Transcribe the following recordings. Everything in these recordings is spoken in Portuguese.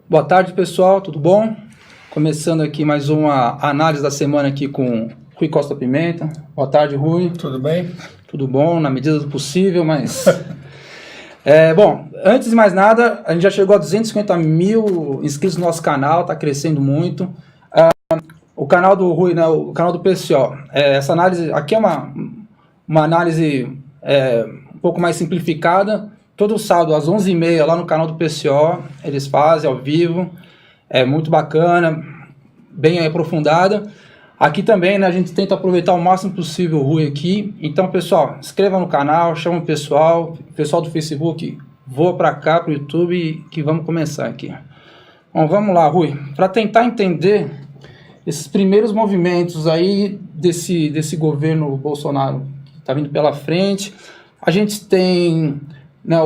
Boa tarde, pessoal, tudo bom? Começando aqui mais uma análise da semana aqui com Rui Costa Pimenta. Boa tarde, Rui. Tudo bem? Tudo bom, na medida do possível, mas... bom, antes de mais nada, a gente já chegou a 250 mil inscritos no nosso canal, está crescendo muito. O canal do Rui, né, o canal do PCO, essa análise aqui é uma análise um pouco mais simplificada. Todo sábado às 11h30 lá no canal do PCO, eles fazem ao vivo, é muito bacana, bem aprofundada. Aqui também, né, a gente tenta aproveitar o máximo possível o Rui aqui. Então, pessoal, inscreva no canal, chama o pessoal do Facebook, voa para cá, para o YouTube, que vamos começar aqui. Bom, vamos lá, Rui. Para tentar entender esses primeiros movimentos aí desse governo Bolsonaro que está vindo pela frente, a gente tem... né,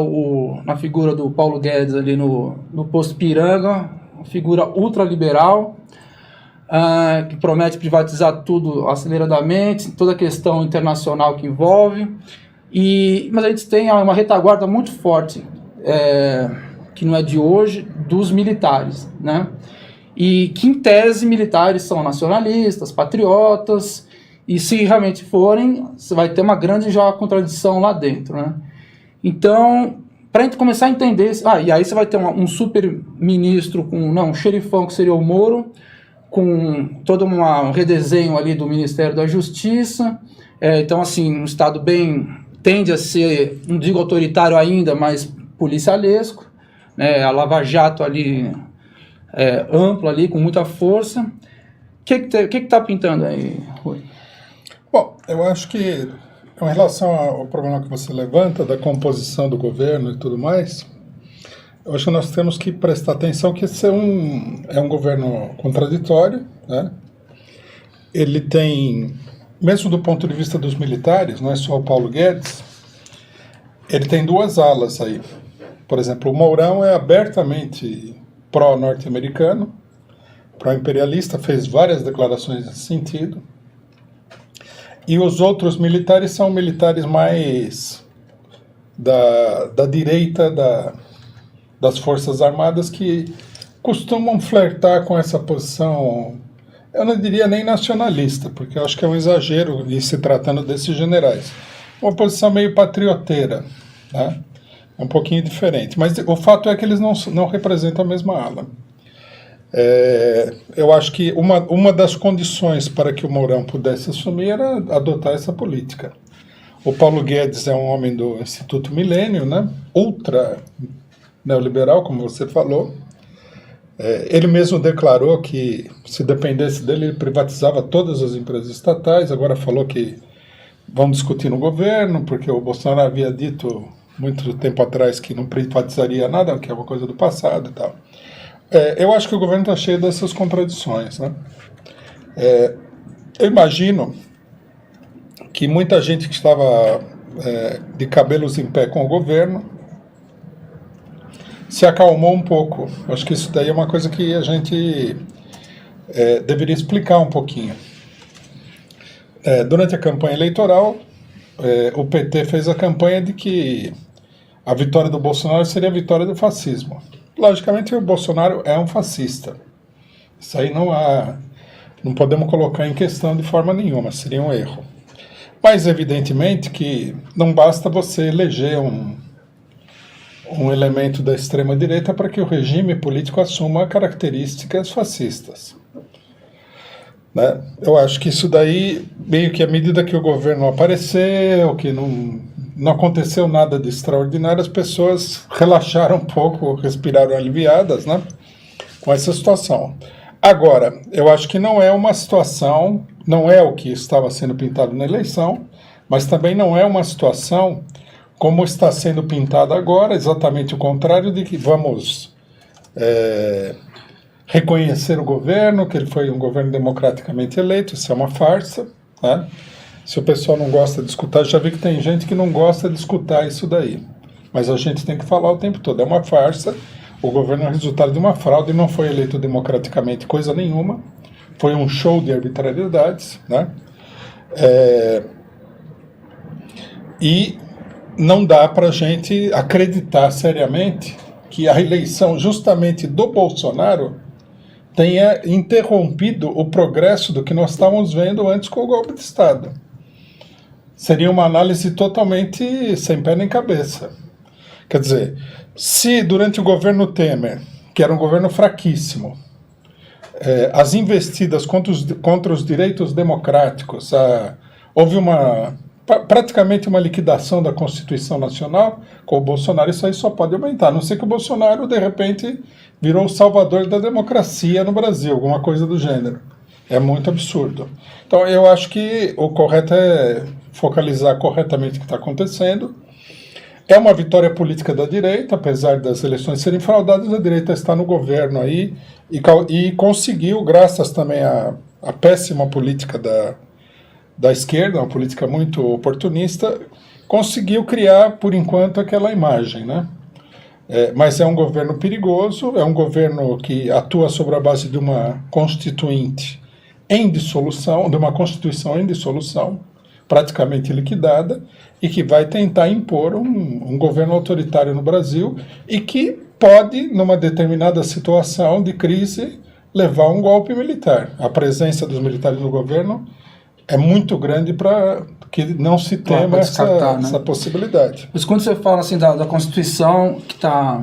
na figura do Paulo Guedes ali no posto Piranga, uma figura ultraliberal, que promete privatizar tudo aceleradamente, toda a questão internacional que envolve, mas a gente tem uma retaguarda muito forte, que não é de hoje, dos militares, né? E que em tese militares são nacionalistas, patriotas, e se realmente forem, você vai ter uma grande já contradição lá dentro, né? Então, para a gente começar a entender... e aí você vai ter um super ministro, um xerifão que seria o Moro, com todo um redesenho ali do Ministério da Justiça. Então, assim, um Estado tende a ser, não digo autoritário ainda, mas policialesco, né? A Lava Jato ali, ampla ali, com muita força. O que está pintando aí, Rui? Bom, eu acho que... em relação ao problema que você levanta, da composição do governo e tudo mais, eu acho que nós temos que prestar atenção que esse é um governo contraditório, né? Ele tem, mesmo do ponto de vista dos militares, não é só o Paulo Guedes, ele tem duas alas aí. Por exemplo, o Mourão é abertamente pró-norte-americano, pró-imperialista, fez várias declarações nesse sentido. E os outros militares são militares mais da direita das Forças Armadas, que costumam flertar com essa posição, eu não diria nem nacionalista, porque eu acho que é um exagero de se tratando desses generais. Uma posição meio patrioteira, né? É um pouquinho diferente. Mas o fato é que eles não representam a mesma ala. Eu acho que uma das condições para que o Mourão pudesse assumir era adotar essa política. O Paulo Guedes é um homem do Instituto Milênio, né? Ultra neoliberal, como você falou. Ele mesmo declarou que, se dependesse dele, ele privatizava todas as empresas estatais. Agora falou que vão discutir no governo, porque o Bolsonaro havia dito muito tempo atrás que não privatizaria nada, que é uma coisa do passado e tal. Eu acho que o governo está cheio dessas contradições, né? Eu imagino que muita gente que estava de cabelos em pé com o governo se acalmou um pouco. Acho que isso daí é uma coisa que a gente deveria explicar um pouquinho. Durante a campanha eleitoral, o PT fez a campanha de que a vitória do Bolsonaro seria a vitória do fascismo. Logicamente, o Bolsonaro é um fascista. Isso aí não podemos colocar em questão de forma nenhuma, seria um erro. Mas, evidentemente, que não basta você eleger um elemento da extrema-direita para que o regime político assuma características fascistas, né? Eu acho que isso daí, meio que à medida que o governo apareceu, que não aconteceu nada de extraordinário, as pessoas relaxaram um pouco, respiraram aliviadas, né, com essa situação. Agora, eu acho que não é uma situação, não é o que estava sendo pintado na eleição, mas também não é uma situação como está sendo pintada agora, exatamente o contrário, de que vamos reconhecer o governo, que ele foi um governo democraticamente eleito. Isso é uma farsa, né? Se o pessoal não gosta de escutar, já vi que tem gente que não gosta de escutar isso daí. Mas a gente tem que falar o tempo todo. É uma farsa, o governo é o resultado de uma fraude, não foi eleito democraticamente coisa nenhuma. Foi um show de arbitrariedades, né? E não dá para a gente acreditar seriamente que a eleição justamente do Bolsonaro tenha interrompido o progresso do que nós estávamos vendo antes com o golpe de Estado. Seria uma análise totalmente sem pé nem cabeça. Quer dizer, se durante o governo Temer, que era um governo fraquíssimo, as investidas contra os direitos democráticos, houve praticamente uma liquidação da Constituição Nacional, com o Bolsonaro isso aí só pode aumentar, a não ser que o Bolsonaro, de repente, virou o salvador da democracia no Brasil, alguma coisa do gênero. É muito absurdo. Então, eu acho que o correto é focalizar corretamente o que está acontecendo. É uma vitória política da direita, apesar das eleições serem fraudadas, a direita está no governo aí e conseguiu, graças também à péssima política da esquerda, uma política muito oportunista, conseguiu criar, por enquanto, aquela imagem, né? Mas é um governo perigoso, é um governo que atua sobre a base de uma constituinte em dissolução, de uma constituição em dissolução, praticamente liquidada, e que vai tentar impor um governo autoritário no Brasil e que pode, numa determinada situação de crise, levar a um golpe militar. A presença dos militares no governo é muito grande para que não se tema essa possibilidade. Mas quando você fala assim da Constituição que está,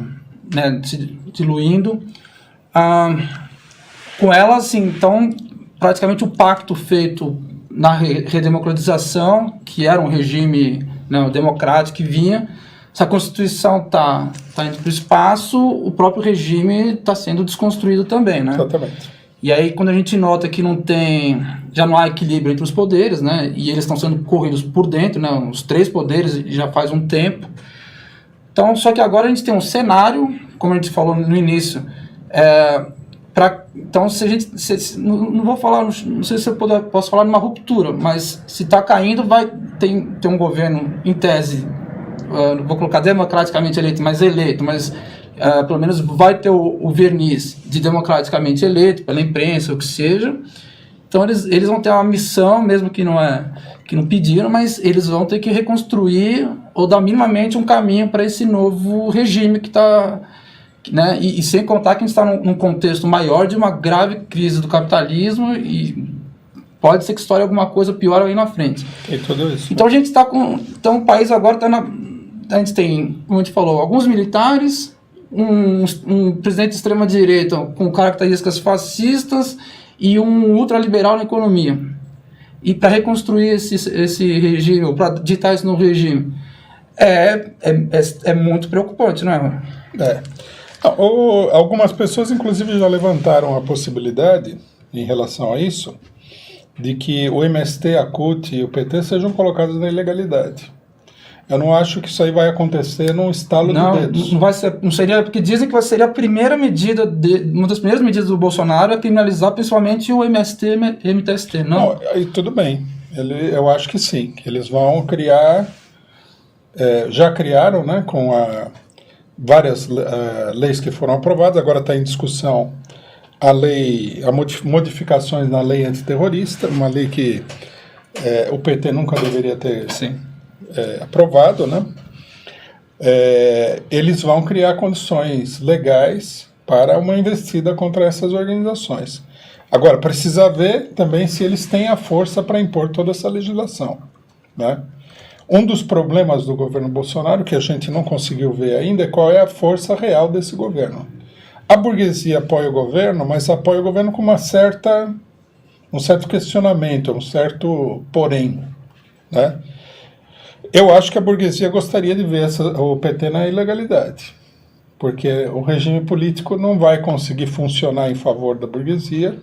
né, se diluindo, com ela, assim, então, praticamente o pacto feito na redemocratização, que era um regime, né, democrático que vinha, se a Constituição está indo para o espaço, o próprio regime está sendo desconstruído também, né? Exatamente. E aí, quando a gente nota que já não há equilíbrio entre os poderes, né, e eles estão sendo corridos por dentro, né, os três poderes já faz um tempo. Então, só que agora a gente tem um cenário, como a gente falou no início, então, se a gente, não vou falar, não sei se eu posso falar de uma ruptura, mas se está caindo, vai ter um governo, em tese, não vou colocar democraticamente eleito, mas pelo menos vai ter o verniz de democraticamente eleito, pela imprensa, o que seja. Então, eles vão ter uma missão, mesmo que não pediram, mas eles vão ter que reconstruir ou dar minimamente um caminho para esse novo regime que está... Né? E sem contar que a gente está num contexto maior de uma grave crise do capitalismo e pode ser que estoure alguma coisa pior aí na frente. E tudo isso. Então a gente está com... Então o país agora está a gente tem, como a gente falou, alguns militares, um presidente de extrema-direita com características fascistas e um ultraliberal na economia. E para reconstruir esse regime, ou para ditar isso no regime, é muito preocupante, não é? Algumas pessoas, inclusive, já levantaram a possibilidade, em relação a isso, de que o MST, a CUT e o PT sejam colocados na ilegalidade. Eu não acho que isso aí vai acontecer num estalo de dedos. Não seria, porque dizem que seria a primeira medida, uma das primeiras medidas do Bolsonaro é criminalizar principalmente o MST e MTST, não? Aí tudo bem, eu acho que sim, que eles vão criar, já criaram, né, com várias leis que foram aprovadas, agora está em discussão modificações na lei antiterrorista, uma lei que o PT nunca deveria ter aprovado, né? Eles vão criar condições legais para uma investida contra essas organizações. Agora, precisa ver também se eles têm a força para impor toda essa legislação, né? Um dos problemas do governo Bolsonaro, que a gente não conseguiu ver ainda, é qual é a força real desse governo. A burguesia apoia o governo, mas apoia o governo com um certo questionamento, um certo porém, né? Eu acho que a burguesia gostaria de ver o PT na ilegalidade, porque o regime político não vai conseguir funcionar em favor da burguesia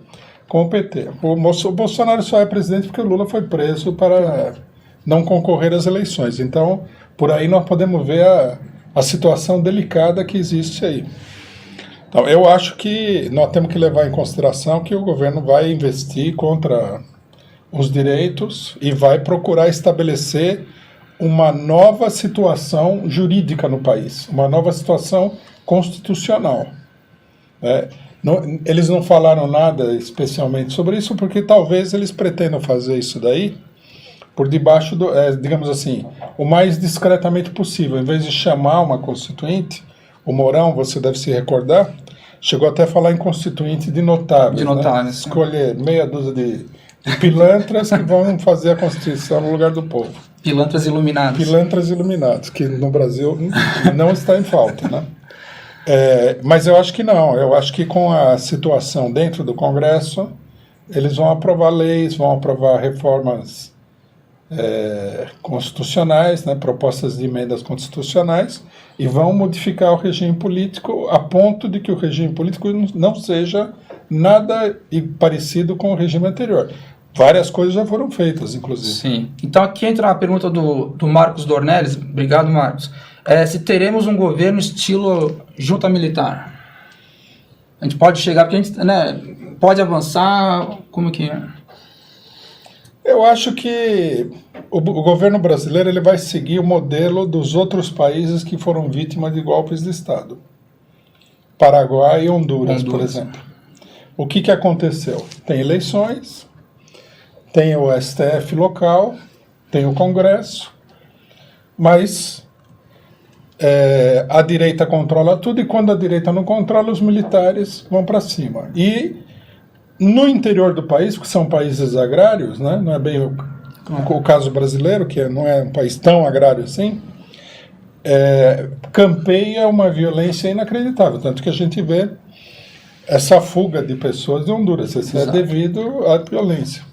com o PT. O Bolsonaro só é presidente porque o Lula foi preso para não concorrer às eleições. Então, por aí nós podemos ver a situação delicada que existe aí. Então, eu acho que nós temos que levar em consideração que o governo vai investir contra os direitos e vai procurar estabelecer uma nova situação jurídica no país, uma nova situação constitucional. Eles não falaram nada especialmente sobre isso, porque talvez eles pretendam fazer isso daí por debaixo digamos assim, o mais discretamente possível. Em vez de chamar uma constituinte, O Mourão, você deve se recordar, chegou até a falar em constituinte de notáveis. De notáveis, né? sim. Escolher meia dúzia de pilantras que vão fazer a Constituição no lugar do povo. Pilantras iluminados. Pilantras iluminados, que no Brasil não está em falta, né? Mas eu acho que não. Eu acho que com a situação dentro do Congresso, eles vão aprovar leis, vão aprovar reformas constitucionais, né, propostas de emendas constitucionais, e vão modificar o regime político a ponto de que o regime político não seja nada parecido com o regime anterior. Várias coisas já foram feitas, inclusive. Sim. Então aqui entra a pergunta do Marcos Dornelles. Obrigado, Marcos. Se teremos um governo estilo junta militar. A gente pode chegar, porque a gente, né, pode avançar, como que é? Eu acho que o governo brasileiro ele vai seguir o modelo dos outros países que foram vítimas de golpes de Estado. Paraguai e Honduras, por exemplo. O que aconteceu? Tem eleições, tem o STF local, tem o Congresso, mas a direita controla tudo, e quando a direita não controla, os militares vão para cima. E no interior do país, que são países agrários, né, não é bem o caso brasileiro, que não é um país tão agrário assim, campeia uma violência inacreditável, tanto que a gente vê essa fuga de pessoas de Honduras. Isso é devido à violência.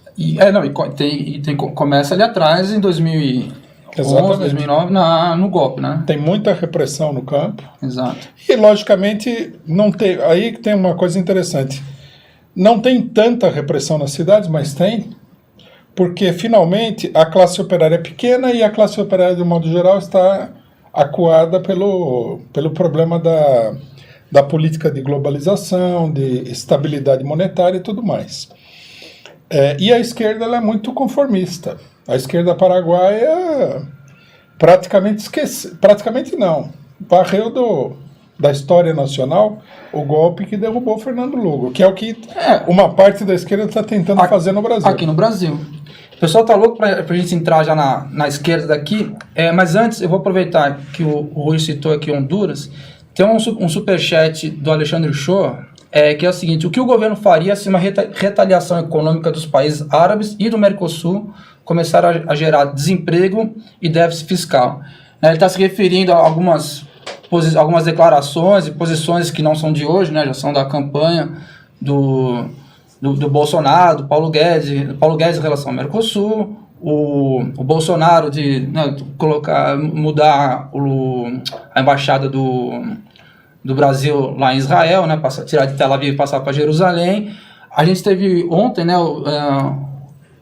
Começa ali atrás, em 2011, 2009, no golpe, né? Tem muita repressão no campo. Exato. E, logicamente, não tem, aí tem uma coisa interessante. Não tem tanta repressão nas cidades, mas tem, porque, finalmente, a classe operária é pequena e a classe operária, de um modo geral, está acuada pelo problema da política de globalização, de estabilidade monetária e tudo mais. E a esquerda ela é muito conformista. A esquerda paraguaia praticamente não, varreu da história nacional o golpe que derrubou Fernando Lugo, que é o que uma parte da esquerda está tentando fazer no Brasil. Aqui no Brasil. O pessoal está louco para a gente entrar já na esquerda daqui, mas antes eu vou aproveitar que o Rui citou aqui Honduras. Tem um superchat do Alexandre Show, que é o seguinte: o que o governo faria se uma retaliação econômica dos países árabes e do Mercosul começar a gerar desemprego e déficit fiscal? Ele está se referindo a algumas declarações e posições que não são de hoje, né, já são da campanha do Bolsonaro, do Paulo Guedes em relação ao Mercosul, o Bolsonaro de mudar a embaixada do Brasil lá em Israel, né, tirar de Tel Aviv e passar para Jerusalém. A gente teve ontem, né,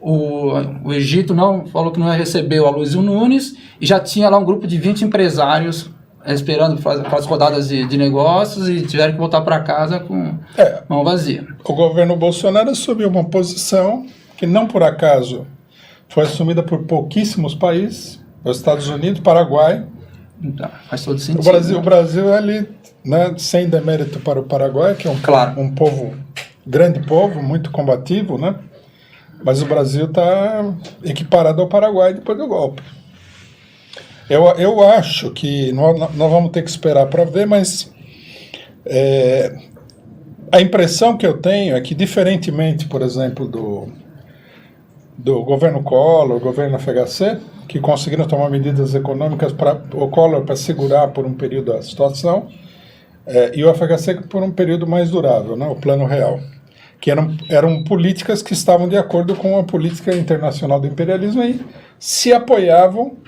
o Egito falou que não ia receber o Aloysio Nunes, e já tinha lá um grupo de 20 empresários esperando para as rodadas de negócios, e tiveram que voltar para casa com mão vazia. O governo Bolsonaro assumiu uma posição que não por acaso foi assumida por pouquíssimos países, os Estados Unidos, Paraguai. Então, faz todo sentido. O Brasil ali, né, sem demérito para o Paraguai, que é um povo, grande povo, muito combativo, né? Mas o Brasil está equiparado ao Paraguai depois do golpe. Eu acho que nós vamos ter que esperar para ver, mas a impressão que eu tenho é que, diferentemente, por exemplo, do governo Collor, governo FHC, que conseguiram tomar medidas econômicas o Collor para segurar por um período a situação, e o FHC por um período mais durável, né, o Plano Real, que eram políticas que estavam de acordo com a política internacional do imperialismo e se apoiavam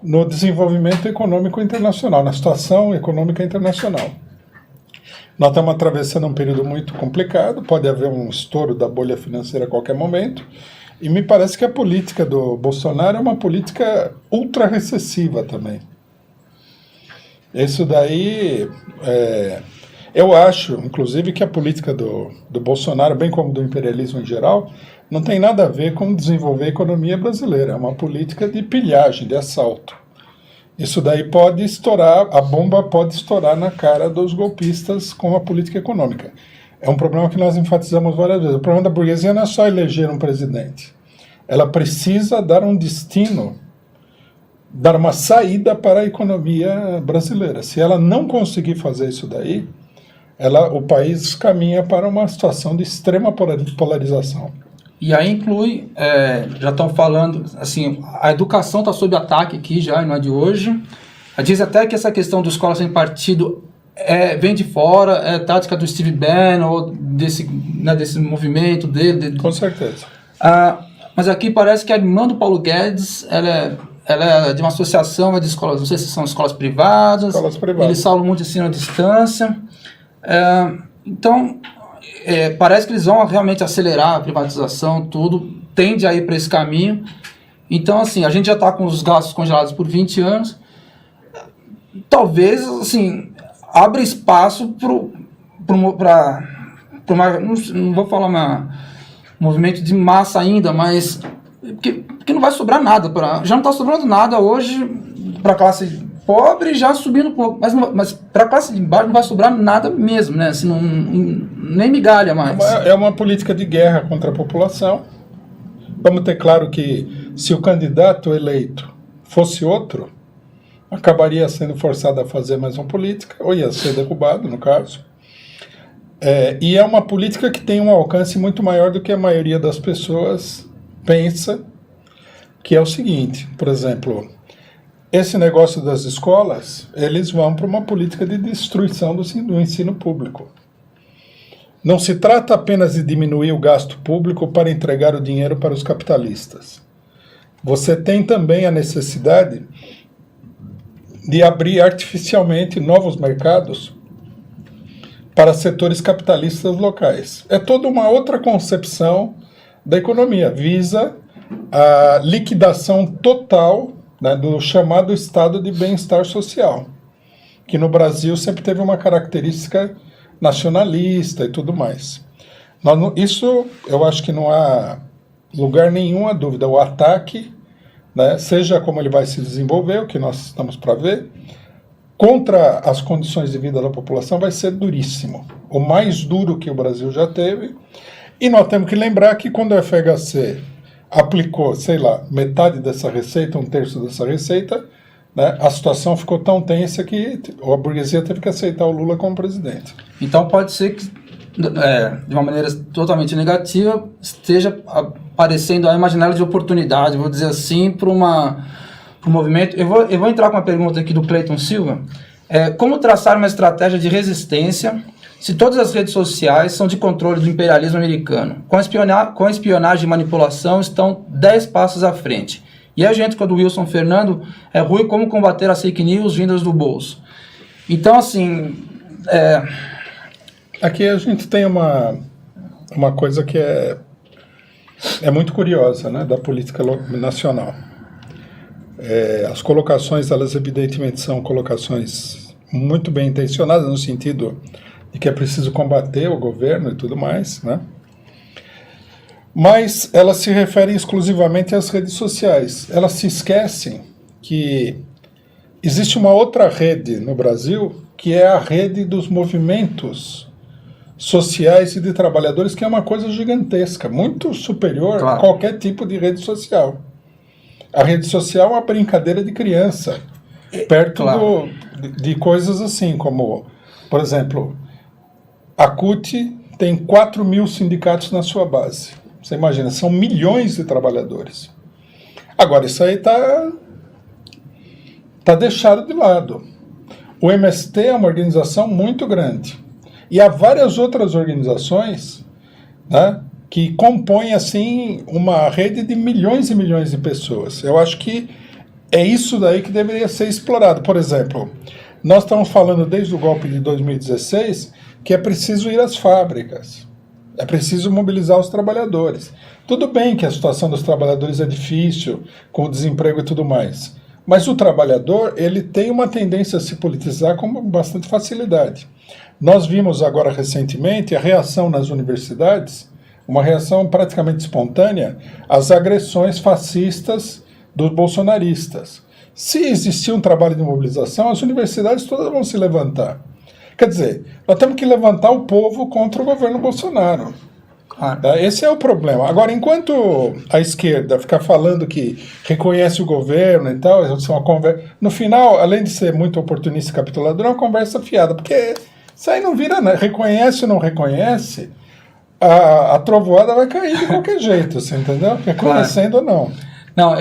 no desenvolvimento econômico internacional, na situação econômica internacional. Nós estamos atravessando um período muito complicado, pode haver um estouro da bolha financeira a qualquer momento, e me parece que a política do Bolsonaro é uma política ultra recessiva também. Isso daí, eu acho, inclusive, que a política do Bolsonaro, bem como do imperialismo em geral, não tem nada a ver com desenvolver a economia brasileira. É uma política de pilhagem, de assalto. Isso daí pode estourar, a bomba pode estourar na cara dos golpistas com a política econômica. É um problema que nós enfatizamos várias vezes. O problema da burguesia não é só eleger um presidente. Ela precisa dar um destino dar uma saída para a economia brasileira. Se ela não conseguir fazer isso daí, o país caminha para uma situação de extrema polarização. E aí inclui, já estão falando, assim, a educação está sob ataque aqui já, não é de hoje. Diz até que essa questão dos escolas sem partido vem de fora, é tática do Steve Bannon, ou desse movimento dele. Com certeza. Mas aqui parece que a irmã do Paulo Guedes, ela é de uma associação de escolas, não sei se são escolas privadas. Escolas privadas. Eles falam muito de ensino à distância. Então, parece que eles vão realmente acelerar a privatização, tudo, tende a ir para esse caminho. Então, assim, a gente já está com os gastos congelados por 20 anos. Talvez, assim, abra espaço para não vou falar movimento de massa ainda, mas porque não vai sobrar nada. Já não está sobrando nada hoje para a classe pobre, já subindo um pouco. Mas para a classe de baixo não vai sobrar nada mesmo, né? Assim, nem migalha mais. É uma política de guerra contra a população. Vamos ter claro que se o candidato eleito fosse outro, acabaria sendo forçado a fazer mais uma política, ou ia ser derrubado, no caso. E é uma política que tem um alcance muito maior do que a maioria das pessoas pensa, que é o seguinte, por exemplo, esse negócio das escolas, eles vão para uma política de destruição do ensino público. Não se trata apenas de diminuir o gasto público para entregar o dinheiro para os capitalistas. Você tem também a necessidade de abrir artificialmente novos mercados para setores capitalistas locais. É toda uma outra concepção da economia, visa a liquidação total, né, do chamado estado de bem-estar social, que no Brasil sempre teve uma característica nacionalista e tudo mais. Isso eu acho que não há lugar nenhum a dúvida. O ataque, né, seja como ele vai se desenvolver, o que nós estamos para ver, contra as condições de vida da população vai ser duríssimo. O mais duro que o Brasil já teve. E nós temos que lembrar que quando o FHC aplicou, sei lá, metade dessa receita, 1/3 dessa receita, né, a situação ficou tão tensa que a burguesia teve que aceitar o Lula como presidente. Então pode ser que, de uma maneira totalmente negativa, esteja aparecendo aí uma janela de oportunidade, vou dizer assim, para o movimento. Eu vou entrar com uma pergunta aqui do Cleiton Silva. Como traçar uma estratégia de resistência se todas as redes sociais são de controle do imperialismo americano? Com espionagem e manipulação estão 10 passos à frente. E a gente, quando o Wilson Fernando, Rui, como combater as fake news vindas do bolso? Então, assim... Aqui a gente tem uma coisa que é muito curiosa, né, da política nacional. As colocações, elas evidentemente são colocações muito bem intencionadas, no sentido de que é preciso combater o governo e tudo mais, né? Mas elas se referem exclusivamente às redes sociais. Elas se esquecem que existe uma outra rede no Brasil, que é a rede dos movimentos sociais e de trabalhadores, que é uma coisa gigantesca, muito superior a qualquer tipo de rede social. A rede social é uma brincadeira de criança, perto de coisas assim, como, por exemplo, a CUT tem 4.000 sindicatos na sua base. Você imagina, são milhões de trabalhadores. Agora, isso aí tá deixado de lado. O MST é uma organização muito grande. E há várias outras organizações, né, que compõem assim, uma rede de milhões e milhões de pessoas. Eu acho que é isso daí que deveria ser explorado. Por exemplo, nós estamos falando desde o golpe de 2016 que é preciso ir às fábricas. É preciso mobilizar os trabalhadores. Tudo bem que a situação dos trabalhadores é difícil, com o desemprego e tudo mais. Mas o trabalhador, ele tem uma tendência a se politizar com bastante facilidade. Nós vimos agora recentemente a reação nas universidades, uma reação praticamente espontânea às agressões fascistas dos bolsonaristas. Se existir um trabalho de mobilização, as universidades todas vão se levantar. Quer dizer, nós temos que levantar o povo contra o governo Bolsonaro. Claro. Esse é o problema. Agora, enquanto a esquerda ficar falando que reconhece o governo e tal, isso é uma conversa. No final, além de ser muito oportunista e capitulador, é uma conversa fiada, porque isso aí não vira nada. Reconhece ou não reconhece, a trovoada vai cair de qualquer jeito, você entendeu? Reconhecendo ou não. Não,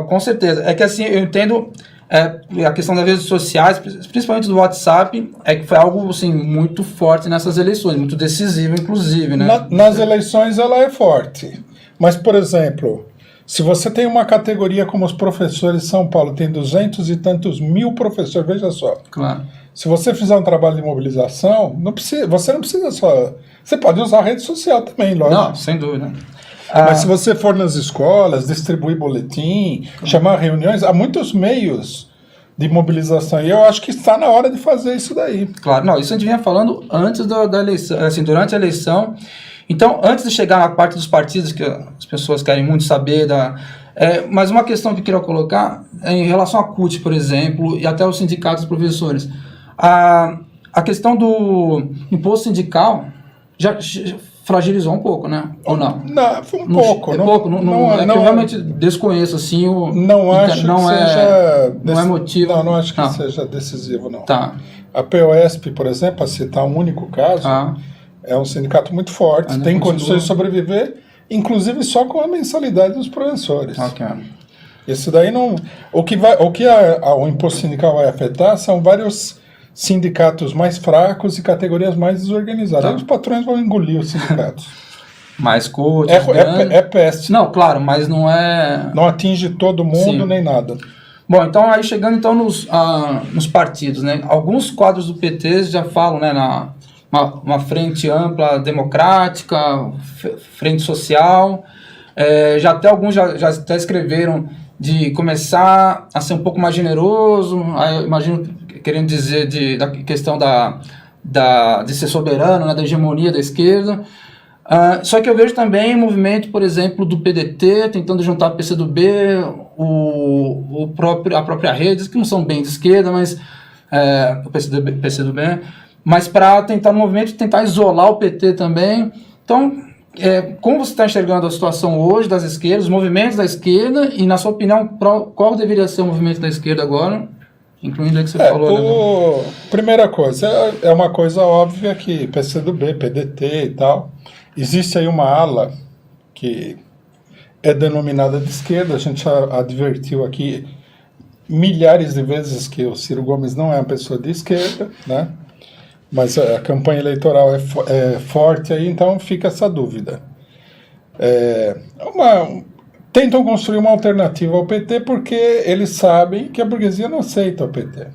com certeza. É que assim, eu entendo a questão das redes sociais, principalmente do WhatsApp, é que foi algo assim, muito forte nessas eleições, muito decisivo, inclusive, né? Nas eleições ela é forte. Mas, por exemplo, se você tem uma categoria como os professores de São Paulo, tem 200 e tantos mil professores, veja só. Claro. Se você fizer um trabalho de mobilização, você não precisa só... Você pode usar a rede social também, lógico. Não, sem dúvida. Mas se você for nas escolas, distribuir boletim, chamar reuniões, há muitos meios de mobilização. E eu acho que está na hora de fazer isso daí. Claro, não, isso a gente vinha falando antes da eleição, assim, durante a eleição. Então, antes de chegar na parte dos partidos, que as pessoas querem muito saber, mas uma questão que eu queria colocar é em relação à CUT, por exemplo, e até os sindicatos dos professores. A questão do imposto sindical já fragilizou um pouco, né? Ou não? Não, foi pouco. É pouco, que eu realmente desconheço, assim, não acho não que é, seja... Não é motivo. Não acho que seja decisivo, não. Tá. A POSP, por exemplo, para citar um único caso, é um sindicato muito forte, tem condições de sobreviver, inclusive só com a mensalidade dos professores. Ok. Isso daí não... O que o imposto sindical vai afetar são vários sindicatos mais fracos e categorias mais desorganizadas. Aí os patrões vão engolir os sindicatos. Mais coach, é peste. Não, claro, mas não é... Não atinge todo mundo, nem nada. Bom, então aí chegando então nos partidos, né? Alguns quadros do PT já falam, né, uma frente ampla democrática, frente social, já até alguns já até escreveram de começar a ser um pouco mais generoso, aí eu imagino querendo dizer da questão de ser soberano, né, da hegemonia da esquerda. Só que eu vejo também movimento, por exemplo, do PDT, tentando juntar o PCdoB, a própria Rede, que não são bem de esquerda, mas o PCdoB, mas para tentar no movimento tentar isolar o PT também. Então, como você está enxergando a situação hoje das esquerdas, os movimentos da esquerda, e na sua opinião, qual deveria ser o movimento da esquerda agora? Incluindo o que você falou. Né? Primeira coisa, é uma coisa óbvia que PCdoB, PDT e tal, existe aí uma ala que é denominada de esquerda, a gente já advertiu aqui milhares de vezes que o Ciro Gomes não é uma pessoa de esquerda, né? Mas a campanha eleitoral é forte aí, então fica essa dúvida. Tentam construir uma alternativa ao PT porque eles sabem que a burguesia não aceita o PT.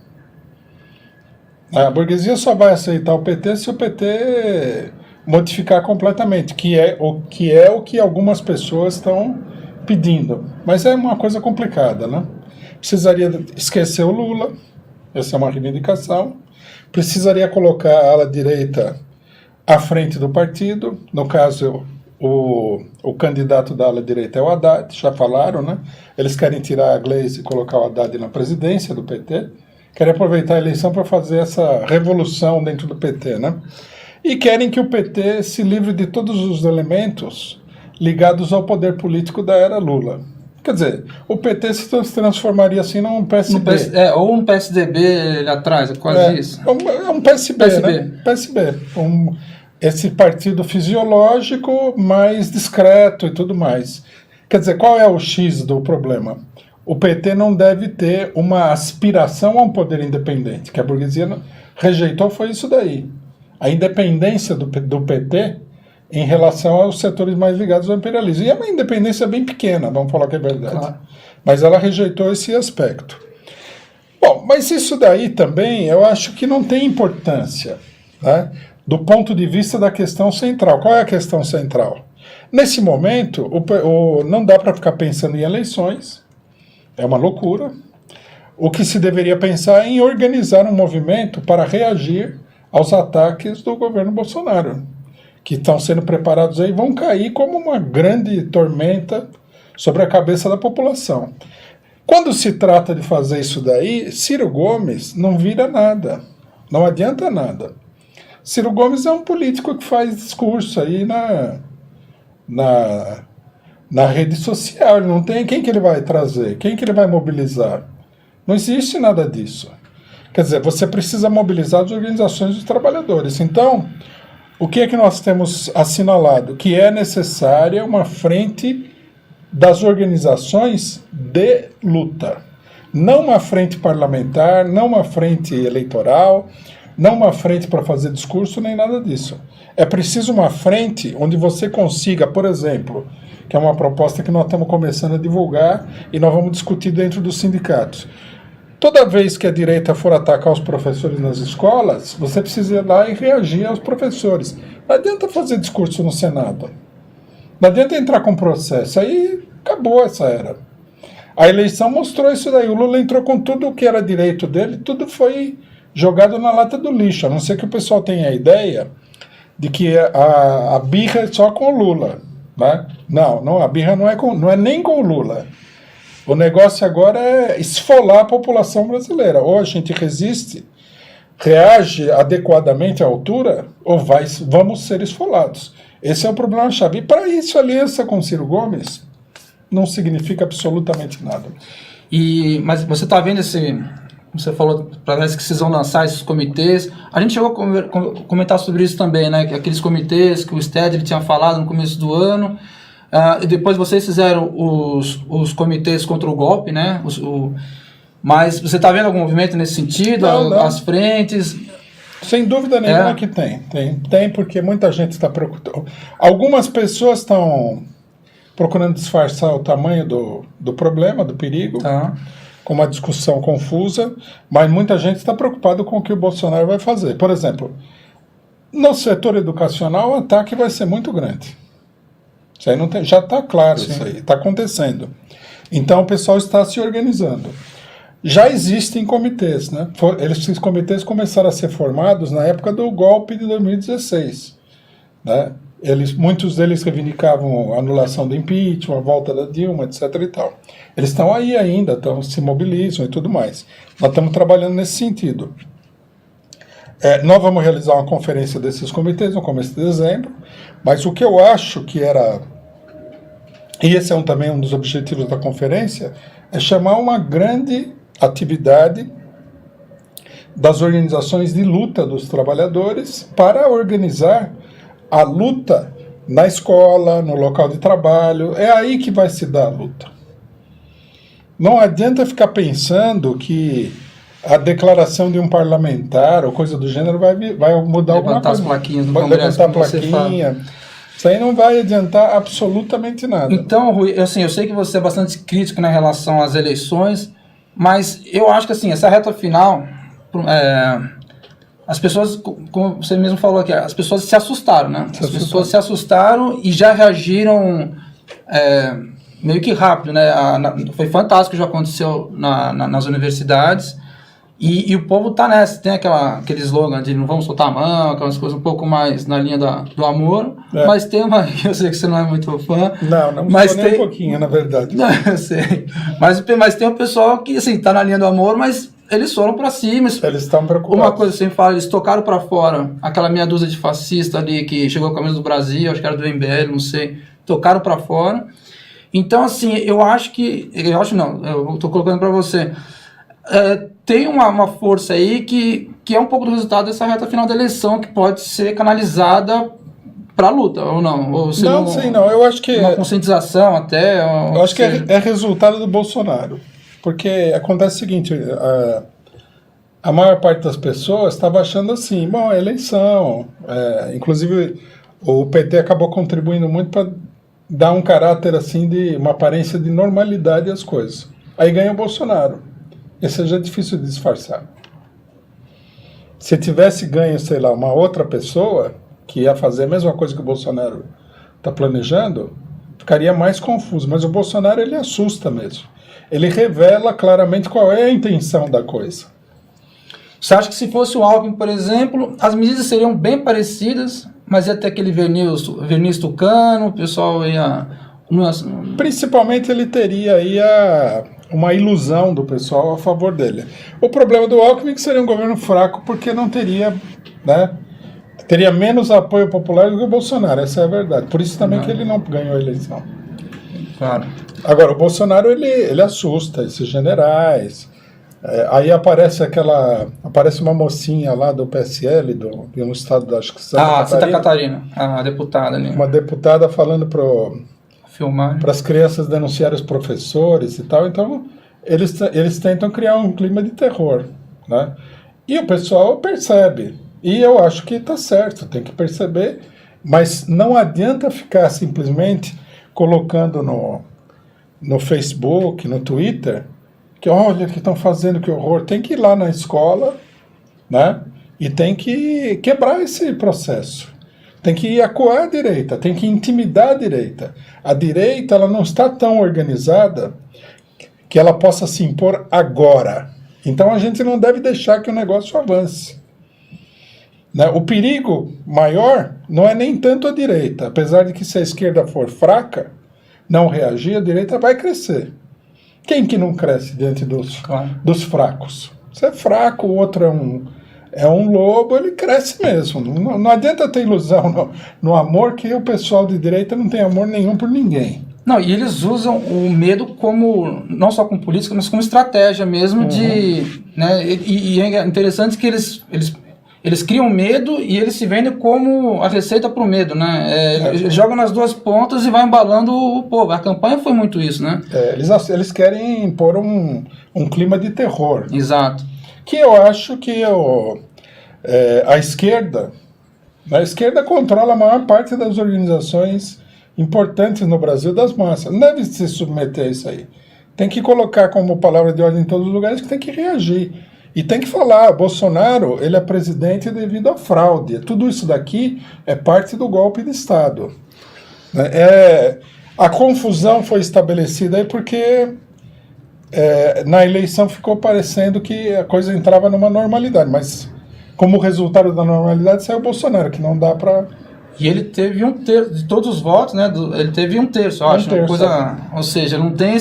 A burguesia só vai aceitar o PT se o PT modificar completamente, que é o que algumas pessoas estão pedindo. Mas é uma coisa complicada, né? Precisaria esquecer o Lula, essa é uma reivindicação. Precisaria colocar a ala direita à frente do partido, no caso... O candidato da ala direita é o Haddad, já falaram, né? Eles querem tirar a Gleisi e colocar o Haddad na presidência do PT. Querem aproveitar a eleição para fazer essa revolução dentro do PT, né? E querem que o PT se livre de todos os elementos ligados ao poder político da era Lula. Quer dizer, o PT se transformaria assim num PSB. Ou um PSDB atrás, é quase isso. É um PSB, né? PSB. Esse partido fisiológico mais discreto e tudo mais. Quer dizer, qual é o X do problema? O PT não deve ter uma aspiração a um poder independente, que a burguesia rejeitou foi isso daí. A independência do PT em relação aos setores mais ligados ao imperialismo. E é uma independência bem pequena, vamos falar que é verdade. Claro. Mas ela rejeitou esse aspecto. Bom, mas isso daí também eu acho que não tem importância, né? Do ponto de vista da questão central. Qual é a questão central? Nesse momento, não dá para ficar pensando em eleições, é uma loucura. O que se deveria pensar é em organizar um movimento para reagir aos ataques do governo Bolsonaro, que estão sendo preparados aí, vão cair como uma grande tormenta sobre a cabeça da população. Quando se trata de fazer isso daí, Ciro Gomes não vira nada, não adianta nada. Ciro Gomes é um político que faz discurso aí na rede social, ele não tem quem que ele vai trazer, quem que ele vai mobilizar. Não existe nada disso. Quer dizer, você precisa mobilizar as organizações dos trabalhadores. Então, o que é que nós temos assinalado? Que é necessária uma frente das organizações de luta. Não uma frente parlamentar, não uma frente eleitoral, não uma frente para fazer discurso, nem nada disso. É preciso uma frente onde você consiga, por exemplo, que é uma proposta que nós estamos começando a divulgar e nós vamos discutir dentro dos sindicatos. Toda vez que a direita for atacar os professores nas escolas, você precisa ir lá e reagir aos professores. Não adianta fazer discurso no Senado. Não adianta entrar com processo. Aí acabou essa era. A eleição mostrou isso daí. O Lula entrou com tudo o que era direito dele, tudo foi jogado na lata do lixo. A não ser que o pessoal tenha a ideia de que a birra é só com o Lula. Né? Não, a birra não é nem com o Lula. O negócio agora é esfolar a população brasileira. Ou a gente resiste, reage adequadamente à altura, ou vamos ser esfolados. Esse é o problema-chave. E para isso, a aliança com Ciro Gomes não significa absolutamente nada. Mas você está vendo você falou, parece que vocês vão lançar esses comitês. A gente chegou a comentar sobre isso também, né? Que aqueles comitês que o Stedley tinha falado no começo do ano. E depois vocês fizeram os comitês contra o golpe, né? Mas você está vendo algum movimento nesse sentido? Não. As frentes? Sem dúvida nenhuma que tem. Tem porque muita gente está preocupada. Algumas pessoas estão procurando disfarçar o tamanho do problema, do perigo, com uma discussão confusa, mas muita gente está preocupada com o que o Bolsonaro vai fazer. Por exemplo, no setor educacional o ataque vai ser muito grande. Isso aí já está claro. Sim. Isso aí está acontecendo. Então o pessoal está se organizando. Já existem comitês, né? Esses comitês começaram a ser formados na época do golpe de 2016. Né? Muitos deles reivindicavam a anulação do impeachment, a volta da Dilma, etc. e tal. Eles estão aí ainda, se mobilizam e tudo mais. Nós estamos trabalhando nesse sentido. Nós vamos realizar uma conferência desses comitês no começo de dezembro, mas o que eu acho que era, e esse é também um dos objetivos da conferência, é chamar uma grande atividade das organizações de luta dos trabalhadores para organizar a luta na escola, no local de trabalho. É aí que vai se dar a luta. Não adianta ficar pensando que a declaração de um parlamentar ou coisa do gênero vai mudar alguma coisa. Levantar as plaquinhas do Congresso. Levantar a plaquinha. Isso aí não vai adiantar absolutamente nada. Então, Rui, eu sei que você é bastante crítico na relação às eleições, mas eu acho que assim, essa reta final, as pessoas, como você mesmo falou aqui, as pessoas se assustaram, né? Pessoas se assustaram e já reagiram meio que rápido, né? Foi fantástico o que já aconteceu nas universidades. E o povo tá nessa, tem aquele slogan de não vamos soltar a mão, aquelas coisas um pouco mais na linha do amor, mas tem uma, eu sei que você não é muito fã. Não mas nem um pouquinho, na verdade. Não, eu sei, mas tem um pessoal que, assim, tá na linha do amor, mas eles foram pra cima. Eles estão preocupados. Uma coisa que eu sempre falo, eles tocaram pra fora, aquela meia dúzia de fascista ali que chegou com a camisa do Brasil, acho que era do MBL, não sei, tocaram pra fora. Então, assim, eu tô colocando pra você, tem uma força aí que é um pouco do resultado dessa reta final da eleição, que pode ser canalizada para a luta, ou não? Ou não, eu acho que... Uma conscientização até... Eu acho que é resultado do Bolsonaro, porque acontece o seguinte, a maior parte das pessoas estava achando assim, bom, é eleição, inclusive o PT acabou contribuindo muito para dar um caráter assim, de uma aparência de normalidade às coisas. Aí ganha o Bolsonaro. Esse já é difícil de disfarçar. Se tivesse ganho, sei lá, uma outra pessoa que ia fazer a mesma coisa que o Bolsonaro está planejando, ficaria mais confuso. Mas o Bolsonaro, ele assusta mesmo. Ele revela claramente qual é a intenção da coisa. Você acha que se fosse o Alckmin, por exemplo, as medidas seriam bem parecidas, mas ia ter aquele verniz tucano, o pessoal ia... Principalmente ele teria aí uma ilusão do pessoal a favor dele. O problema do Alckmin é que seria um governo fraco porque não teria, né, teria menos apoio popular do que o Bolsonaro, essa é a verdade. Por isso também que ele não ganhou a eleição. Claro. Agora, o Bolsonaro, ele assusta esses generais. Aí aparece uma mocinha lá do PSL, de um estado, acho que Santa Catarina, a deputada ali. Uma deputada falando para as crianças denunciarem os professores e tal. Então, eles tentam criar um clima de terror, né? E o pessoal percebe. E eu acho que está certo, tem que perceber. Mas não adianta ficar simplesmente colocando no Facebook, no Twitter, que olha o que estão fazendo, que horror. Tem que ir lá na escola, né? E tem que quebrar esse processo. Tem que acuar a direita, tem que intimidar a direita. A direita, ela não está tão organizada que ela possa se impor agora. Então a gente não deve deixar que o negócio avance. Né? O perigo maior não é nem tanto a direita. Apesar de que se a esquerda for fraca, não reagir, a direita vai crescer. Quem que não cresce diante dos fracos? Se é fraco, o outro é um lobo, ele cresce mesmo. Não adianta ter ilusão no amor, que o pessoal de direita não tem amor nenhum por ninguém. Não, e eles usam o medo como, não só como política, mas como estratégia mesmo de... Né, e é interessante que eles criam medo e eles se vendem como a receita para o medo, né? Eles jogam nas duas pontas e vai embalando o povo. A campanha foi muito isso, né? Eles querem impor um clima de terror. Exato. Que eu acho que a esquerda controla a maior parte das organizações importantes no Brasil das massas. Não deve se submeter a isso aí. Tem que colocar como palavra de ordem em todos os lugares que tem que reagir. E tem que falar, Bolsonaro, ele é presidente devido à fraude. Tudo isso daqui é parte do golpe de Estado. A confusão foi estabelecida aí porque na eleição ficou parecendo que a coisa entrava numa normalidade, mas como resultado da normalidade saiu o Bolsonaro, que não dá para... E ele teve 1/3 de todos os votos, né? Ele teve 1/3, eu acho. Ou seja, não tem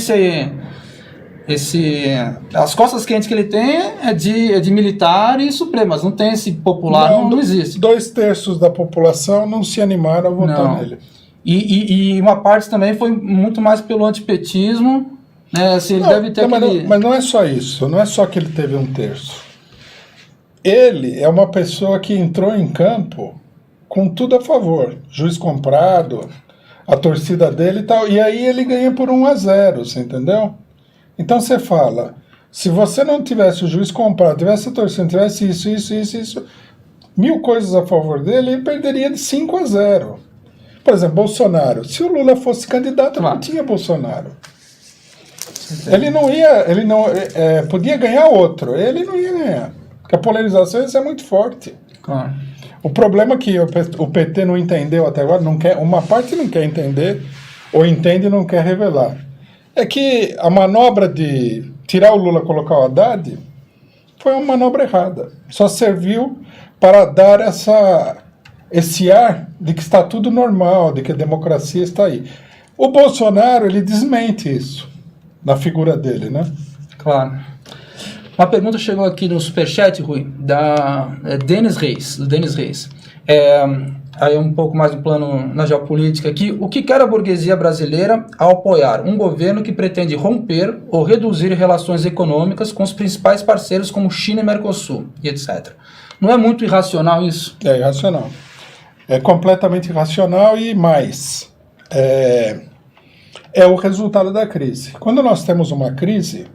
as costas quentes que ele tem é de militar e supremo, mas não tem esse popular, não existe. 2/3 da população não se animaram a votar nele. E uma parte também foi muito mais pelo antipetismo, né? Assim, ele deve ter mas não é só isso, não é só que ele teve 1/3. Ele é uma pessoa que entrou em campo com tudo a favor, juiz comprado, a torcida dele e tal, e aí ele ganha por 1-0, você entendeu? Então você fala, se você não tivesse o juiz comprado, tivesse a torcida, tivesse isso, 1000 coisas a favor dele, ele perderia de 5-0. Por exemplo, Bolsonaro. Se o Lula fosse candidato, não tinha Bolsonaro. Ele podia ganhar outro, ele não ia ganhar. Porque a polarização é muito forte. Claro. O problema é que o PT não entendeu até agora, uma parte não quer entender, ou entende e não quer revelar. É que a manobra de tirar o Lula e colocar o Haddad foi uma manobra errada. Só serviu para dar esse ar de que está tudo normal, de que a democracia está aí. O Bolsonaro, ele desmente isso na figura dele, né? Claro. Uma pergunta chegou aqui no Superchat, Rui, da Denis Reis, do Denis Reis. Aí um pouco mais no plano na geopolítica aqui. O que quer a burguesia brasileira ao apoiar um governo que pretende romper ou reduzir relações econômicas com os principais parceiros como China e Mercosul, e etc. Não é muito irracional isso? É irracional. É completamente irracional e mais. É o resultado da crise. Quando nós temos uma crise,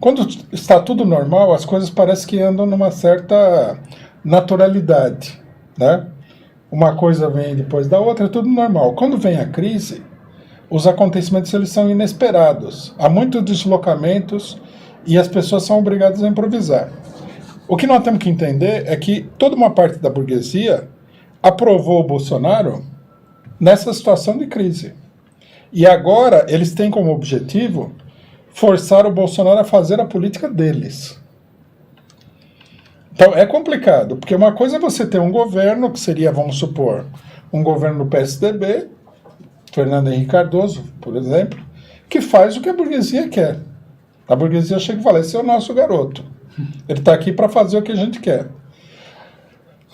quando está tudo normal, as coisas parecem que andam numa certa naturalidade, né? Uma coisa vem depois da outra, é tudo normal. Quando vem a crise, os acontecimentos eles são inesperados. Há muitos deslocamentos e as pessoas são obrigadas a improvisar. O que nós temos que entender é que toda uma parte da burguesia aprovou o Bolsonaro nessa situação de crise. E agora eles têm como objetivo forçar o Bolsonaro a fazer a política deles. Então é complicado, porque uma coisa é você ter um governo, que seria, vamos supor, um governo do PSDB, Fernando Henrique Cardoso, por exemplo, que faz o que a burguesia quer. A burguesia chega e fala, esse é o nosso garoto. Ele está aqui para fazer o que a gente quer.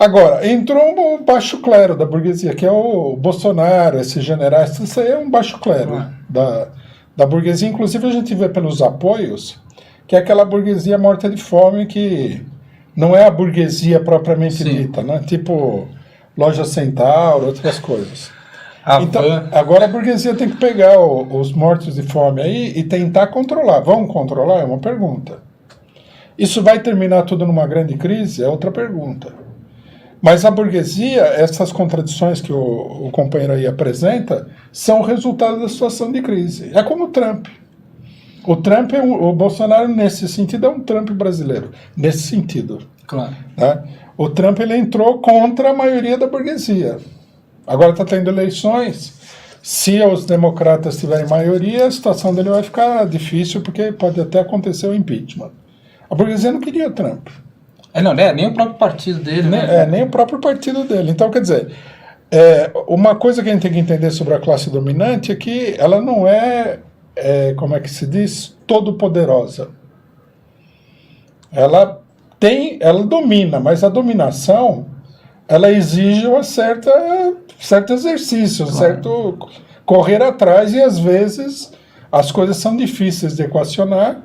Agora, entrou um baixo clero da burguesia, que é o Bolsonaro, esses generais, isso aí é um baixo clero da burguesia. Inclusive, a gente vê pelos apoios que é aquela burguesia morta de fome que não é a burguesia propriamente dita, né? Tipo Loja Centauro, outras coisas. Então, agora a burguesia tem que pegar os mortos de fome aí e tentar controlar. Vão controlar? É uma pergunta. Isso vai terminar tudo numa grande crise? É outra pergunta. Mas a burguesia, essas contradições que o companheiro aí apresenta, são resultado da situação de crise. É como o Trump. O Bolsonaro, nesse sentido, é um Trump brasileiro. Nesse sentido. Claro. Né? O Trump ele entrou contra a maioria da burguesia. Agora está tendo eleições. Se os democratas tiverem maioria, a situação dele vai ficar difícil, porque pode até acontecer o impeachment. A burguesia não queria o Trump. Não, né? Nem o próprio partido dele, né? Nem o próprio partido dele. Então, quer dizer, uma coisa que a gente tem que entender sobre a classe dominante é que ela não como é que se diz, todo poderosa. Ela domina, mas a dominação, ela exige certo exercício, certo correr atrás, e às vezes as coisas são difíceis de equacionar.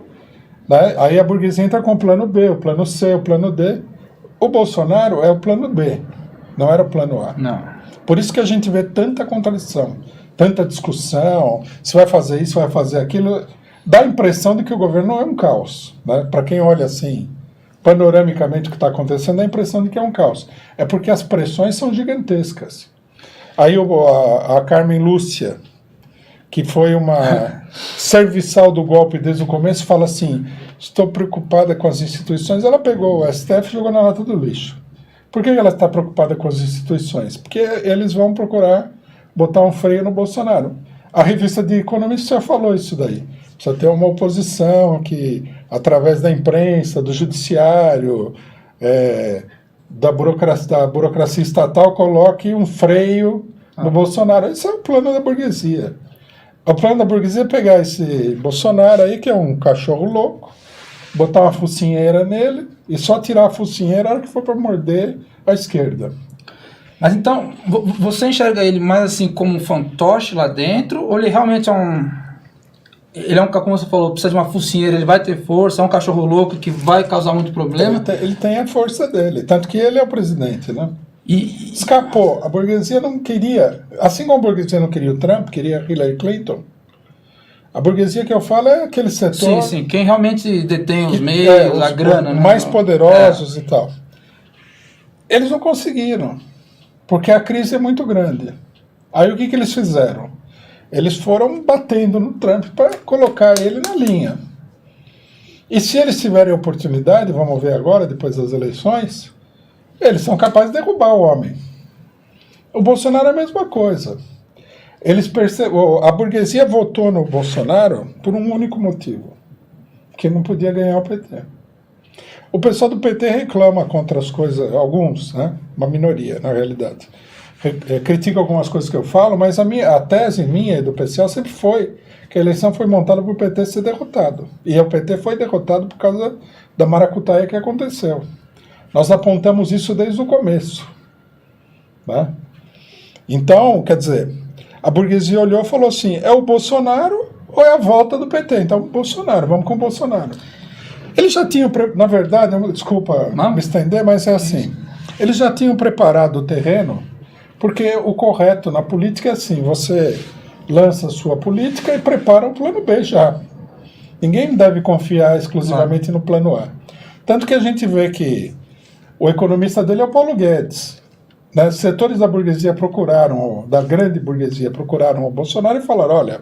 Né? Aí a burguesia entra com o plano B, o plano C, o plano D. O Bolsonaro é o plano B, não era o plano A. Não. Por isso que a gente vê tanta contradição, tanta discussão, se vai fazer isso, vai fazer aquilo. Dá a impressão de que o governo é um caos. Né? Para quem olha assim, panoramicamente o que está acontecendo, dá a impressão de que é um caos. É porque as pressões são gigantescas. Aí a Carmen Lúcia, que foi uma serviçal do golpe desde o começo, fala assim, estou preocupada com as instituições. Ela pegou o STF e jogou na lata do lixo. Por que ela está preocupada com as instituições? Porque eles vão procurar botar um freio no Bolsonaro. A revista de Economista já falou isso daí. Precisa ter uma oposição que, através da imprensa, do judiciário, da burocracia estatal, coloque um freio no Bolsonaro. Esse é o plano da burguesia. O plano da burguesia é pegar esse Bolsonaro aí, que é um cachorro louco, botar uma focinheira nele e só tirar a focinheira na hora que for para morder a esquerda. Mas então, você enxerga ele mais assim como um fantoche lá dentro, ou ele realmente é um... Ele é um, como você falou, precisa de uma focinheira, ele vai ter força, é um cachorro louco que vai causar muito problema? Ele tem a força dele, tanto que ele é o presidente, né? Escapou. A burguesia não queria, assim como a burguesia não queria o Trump, queria Hillary Clinton. A burguesia que eu falo é aquele setor... Sim, quem realmente detém os meios, a grana, né? Mais poderosos e tal. Eles não conseguiram, porque a crise é muito grande. Aí o que eles fizeram? Eles foram batendo no Trump para colocar ele na linha. E se eles tiverem oportunidade, vamos ver agora, depois das eleições, eles são capazes de derrubar o homem. O Bolsonaro é a mesma coisa. A burguesia votou no Bolsonaro por um único motivo, que não podia ganhar o PT. O pessoal do PT reclama contra as coisas, alguns, né? Uma minoria, na realidade. Critica algumas coisas que eu falo, mas a tese minha e do PCO sempre foi que a eleição foi montada para o PT ser derrotado. E o PT foi derrotado por causa da maracutaia que aconteceu. Nós apontamos isso desde o começo. Né? Então, quer dizer, a burguesia olhou e falou assim, é o Bolsonaro ou é a volta do PT? Então, Bolsonaro, vamos com o Bolsonaro. Eles já tinham, na verdade, desculpa me estender, mas é assim, eles já tinham preparado o terreno, porque o correto na política é assim, você lança a sua política e prepara um plano B já. Ninguém deve confiar exclusivamente no plano A. Tanto que a gente vê que o economista dele é o Paulo Guedes. Né? Setores da burguesia da grande burguesia procuraram o Bolsonaro e falaram, olha,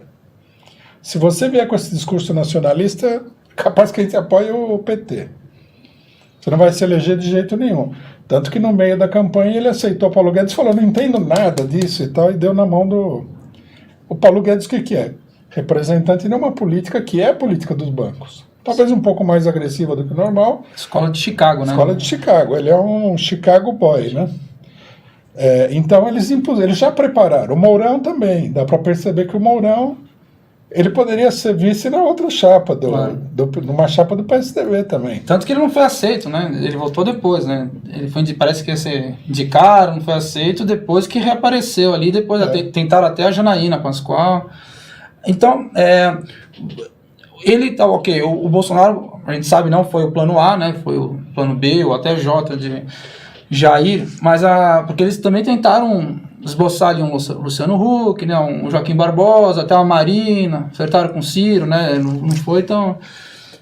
se você vier com esse discurso nacionalista, é capaz que a gente apoie o PT. Você não vai se eleger de jeito nenhum. Tanto que no meio da campanha ele aceitou o Paulo Guedes e falou, não entendo nada disso e tal, e deu na mão do... O Paulo Guedes o que é? Representante de uma política que é a política dos bancos. Talvez um pouco mais agressiva do que o normal. Escola de Chicago, né? Escola de Chicago. Ele é um Chicago boy, né? Então eles já prepararam. O Mourão também. Dá para perceber que o Mourão ele poderia ser vice na outra chapa, Claro. numa chapa do PSDB também. Tanto que ele não foi aceito, né? Ele voltou depois, né? Ele foi, parece que ia ser indicado, não foi aceito, depois que reapareceu ali, depois tentaram até a Janaína Pascoal. Então, ele tá ok, o Bolsonaro, a gente sabe, não foi o plano A, né? Foi o plano B, ou até J de Jair, mas porque eles também tentaram esboçar ali um Luciano Huck, né, um Joaquim Barbosa, até uma Marina, acertaram com o Ciro, né, não foi tão...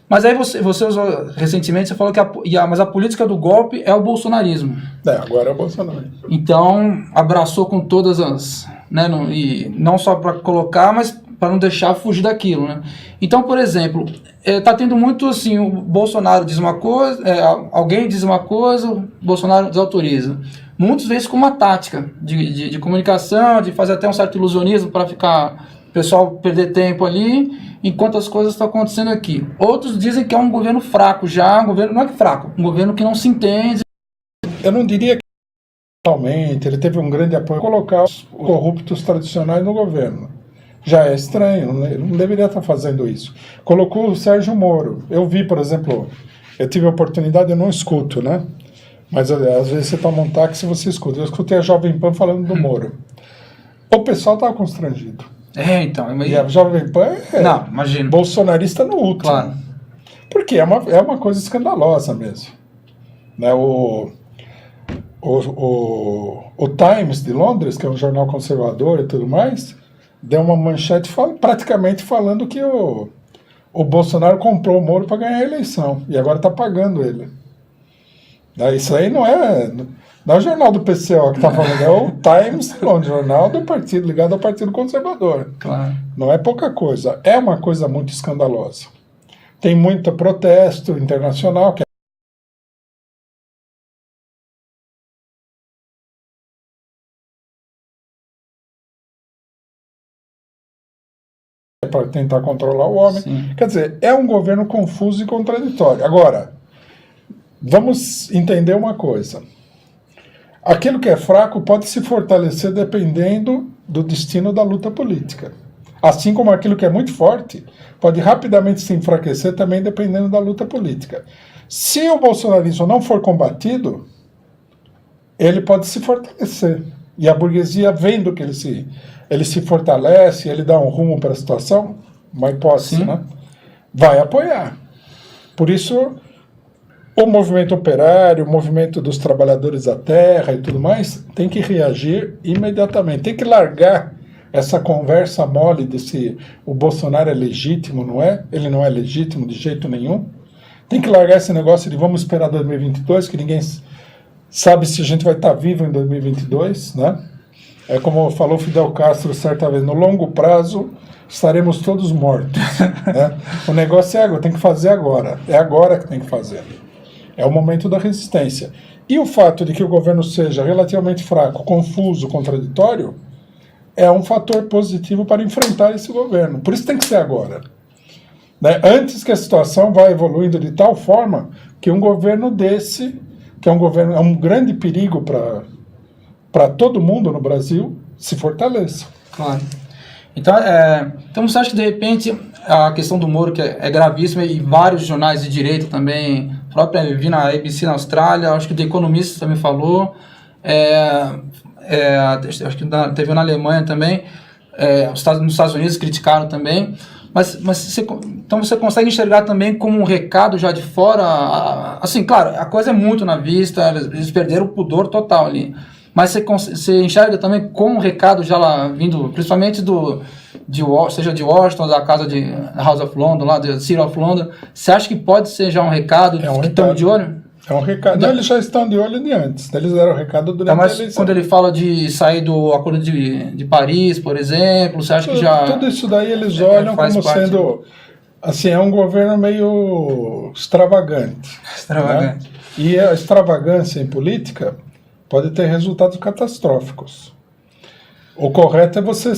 Mas aí você usou, recentemente, você falou que mas a política do golpe é o bolsonarismo. Agora é o Bolsonaro. Então, abraçou com todas as... Né, e não só para colocar, mas para não deixar fugir daquilo, né? Então, por exemplo, tá tendo muito assim, o Bolsonaro diz uma coisa, alguém diz uma coisa, o Bolsonaro desautoriza. Muitas vezes com uma tática de comunicação, de fazer até um certo ilusionismo para ficar o pessoal perder tempo ali, enquanto as coisas estão acontecendo aqui. Outros dizem que é um governo fraco já, um governo não é fraco, um governo que não se entende. Eu não diria que totalmente, ele teve um grande apoio colocar os corruptos tradicionais no governo. Já é estranho, não deveria estar fazendo isso. Colocou o Sérgio Moro. Eu vi, por exemplo, eu tive a oportunidade, eu não escuto, né? Mas às vezes você toma um táxi e você escuta. Eu escutei a Jovem Pan falando do Moro. O pessoal estava constrangido. Então... E a Jovem Pan não, imagina, bolsonarista no último. Claro. Porque é uma coisa escandalosa mesmo. Né? O Times de Londres, que é um jornal conservador e tudo mais, deu uma manchete praticamente falando que o Bolsonaro comprou o Moro para ganhar a eleição. E agora está pagando ele. Isso aí não é o jornal do PCO que está falando, é o Times, o jornal do partido, ligado ao Partido Conservador. Claro. Não é pouca coisa, é uma coisa muito escandalosa. Tem muito protesto internacional, que é para tentar controlar o homem. Sim. Quer dizer, é um governo confuso e contraditório. Agora, vamos entender uma coisa. Aquilo que é fraco pode se fortalecer dependendo do destino da luta política. Assim como aquilo que é muito forte pode rapidamente se enfraquecer também dependendo da luta política. Se o bolsonarismo não for combatido, ele pode se fortalecer. E a burguesia, vendo que ele se fortalece, ele dá um rumo para a situação, uma hipótese, né? Vai apoiar. Por isso, o movimento operário, o movimento dos trabalhadores da terra e tudo mais, tem que reagir imediatamente. Tem que largar essa conversa mole de se o Bolsonaro é legítimo, não é? Ele não é legítimo de jeito nenhum. Tem que largar esse negócio de vamos esperar 2022, que ninguém sabe se a gente vai estar vivo em 2022, né? É como falou Fidel Castro certa vez, no longo prazo estaremos todos mortos. Né? O negócio é agora, tem que fazer agora. É agora que tem que fazer. É o momento da resistência. E o fato de que o governo seja relativamente fraco, confuso, contraditório, é um fator positivo para enfrentar esse governo. Por isso tem que ser agora. Né? Antes que a situação vá evoluindo de tal forma que um governo desse, que é um grande perigo para todo mundo no Brasil, se fortaleça. Claro. Então você acha que de repente a questão do Moro, que é gravíssima, e vários jornais de direita também, a própria vi na ABC na Austrália, acho que o The Economist também falou, acho que teve na Alemanha também, nos Estados Unidos criticaram também, mas então você consegue enxergar também como um recado já de fora, assim, claro, a coisa é muito na vista, eles perderam o pudor total ali, mas você enxerga também como um recado já lá vindo, principalmente seja de Washington, da casa de House of London, lá de City of London, você acha que pode ser já um recado que estão de olho? É um recado. Não, eles já estão de olho de antes. Eles deram o recado durante a eleição. Quando ele fala de sair do Acordo de Paris, por exemplo, você acha que já... Tudo isso daí eles olham como sendo... Assim, é um governo meio extravagante. Extravagante. Né? E a extravagância em política pode ter resultados catastróficos. O correto é você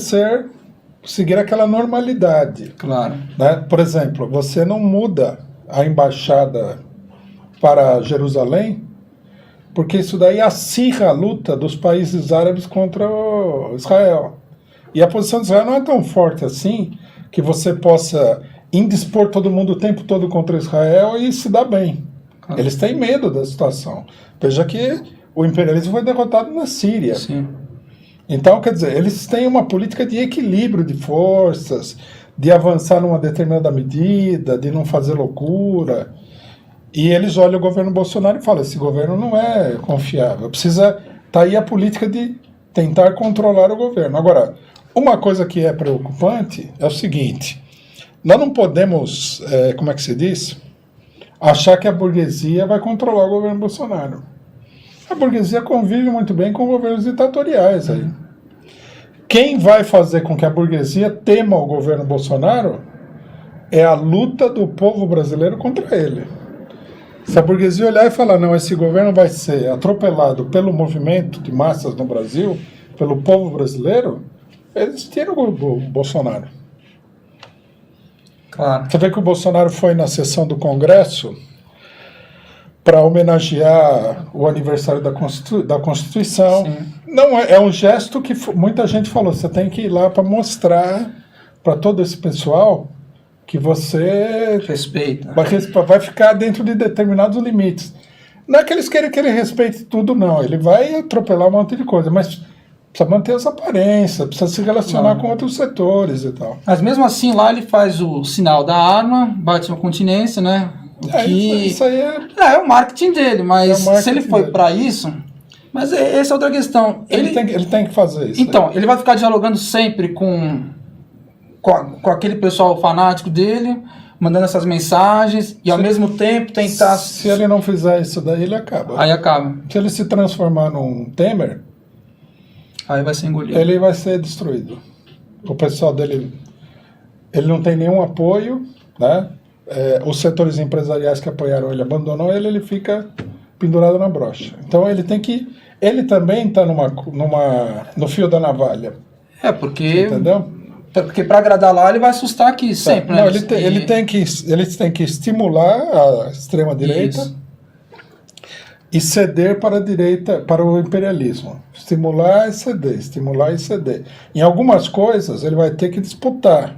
seguir aquela normalidade. Claro. Né? Por exemplo, você não muda a embaixada para Jerusalém, porque isso daí acirra a luta dos países árabes contra Israel. E a posição de Israel não é tão forte assim que você possa indispor todo mundo o tempo todo contra Israel e se dar bem. Eles têm medo da situação. Veja que o imperialismo foi derrotado na Síria. Sim. Então, quer dizer, eles têm uma política de equilíbrio de forças, de avançar numa determinada medida, de não fazer loucura. E eles olham o governo Bolsonaro e falam, esse governo não é confiável. Tá aí a política de tentar controlar o governo. Agora, uma coisa que é preocupante é o seguinte, nós não podemos, como é que se diz, achar que a burguesia vai controlar o governo Bolsonaro. A burguesia convive muito bem com governos ditatoriais aí. Quem vai fazer com que a burguesia tema o governo Bolsonaro é a luta do povo brasileiro contra ele. Se a burguesia olhar e falar, não, esse governo vai ser atropelado pelo movimento de massas no Brasil, pelo povo brasileiro, eles tiram o Bolsonaro. Claro. Você vê que o Bolsonaro foi na sessão do Congresso para homenagear o aniversário da Constituição. Sim. Não é um gesto que muita gente falou, você tem que ir lá para mostrar para todo esse pessoal que você Respeita. vai ficar dentro de determinados limites. Não é que eles querem que ele respeite tudo, não. Ele vai atropelar um monte de coisa, mas precisa manter as aparências, precisa se relacionar com outros setores e tal. Mas mesmo assim, lá ele faz o sinal da arma, bate uma continência, né? Isso aí é o marketing dele, mas se ele foi para isso... Mas essa é outra questão. Ele tem que fazer isso. Então, ele vai ficar dialogando sempre com aquele pessoal fanático dele, mandando essas mensagens, e ao mesmo tempo tentar... Se ele não fizer isso daí, ele acaba. Aí acaba. Se ele se transformar num Temer... Aí vai ser engolido. Ele vai ser destruído. O pessoal dele... Ele não tem nenhum apoio, né? Os setores empresariais que apoiaram ele abandonou ele fica pendurado na brocha. Então ele tem que... Ele também está no fio da navalha. Porque... Entendeu? Porque para agradar lá ele vai assustar aqui sempre, não, né? Ele tem que estimular a extrema-direita e ceder para a direita, para o imperialismo. Estimular e ceder, estimular e ceder. Em algumas coisas ele vai ter que disputar.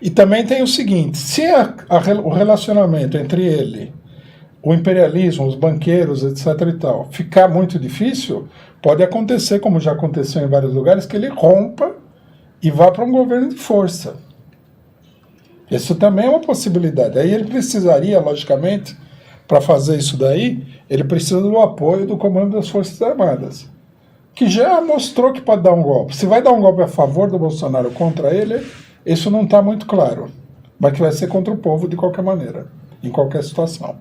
E também tem o seguinte, se o relacionamento entre ele, o imperialismo, os banqueiros, etc. e tal, ficar muito difícil, pode acontecer, como já aconteceu em vários lugares, que ele rompa e vá para um governo de força. Isso também é uma possibilidade. Aí ele precisaria, logicamente, para fazer isso daí, ele precisa do apoio do comando das Forças Armadas, que já mostrou que pode dar um golpe. Se vai dar um golpe a favor do Bolsonaro ou contra ele, isso não está muito claro, mas que vai ser contra o povo de qualquer maneira, em qualquer situação.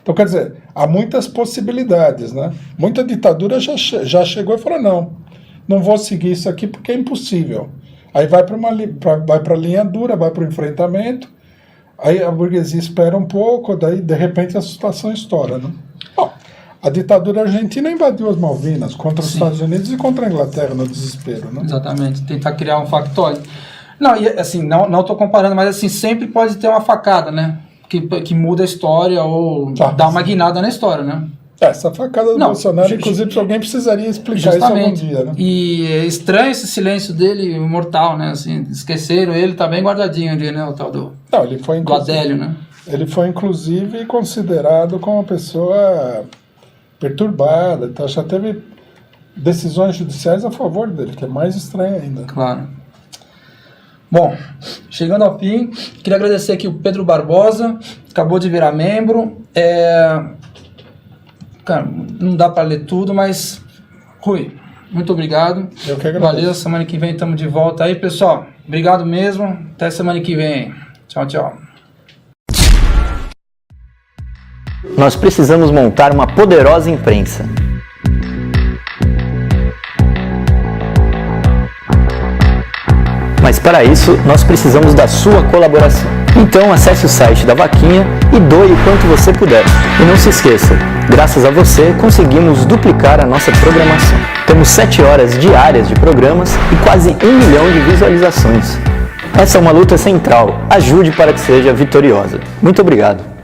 Então, quer dizer, há muitas possibilidades, né? Muita ditadura já chegou e falou, não vou seguir isso aqui porque é impossível. Aí vai para a linha dura, vai para o enfrentamento, aí a burguesia espera um pouco, daí de repente a situação estoura, né? Bom, a ditadura argentina invadiu as Malvinas contra os Estados Unidos e contra a Inglaterra no desespero, né? Exatamente, tentar criar um factóide. Não, e assim, não estou comparando, mas assim, sempre pode ter uma facada, né? Que muda a história ou dá uma guinada na história, né? Essa facada do Bolsonaro, inclusive, se alguém precisaria explicar isso algum dia, né? E é estranho esse silêncio dele, mortal, né? Assim, esqueceram ele, tá bem guardadinho ali, né? O tal do Adélio, né? Ele foi, inclusive, considerado como uma pessoa perturbada, então já teve decisões judiciais a favor dele, que é mais estranho ainda. Claro. Bom, chegando ao fim, queria agradecer aqui o Pedro Barbosa, acabou de virar membro. Cara, não dá para ler tudo, mas Rui, muito obrigado. Eu que agradeço. Valeu, semana que vem estamos de volta aí, pessoal. Obrigado mesmo, até semana que vem. Tchau, tchau. Nós precisamos montar uma poderosa imprensa. Mas para isso, nós precisamos da sua colaboração. Então acesse o site da Vaquinha e doe o quanto você puder. E não se esqueça, graças a você conseguimos duplicar a nossa programação. Temos 7 horas diárias de programas e quase 1 milhão de visualizações. Essa é uma luta central. Ajude para que seja vitoriosa. Muito obrigado.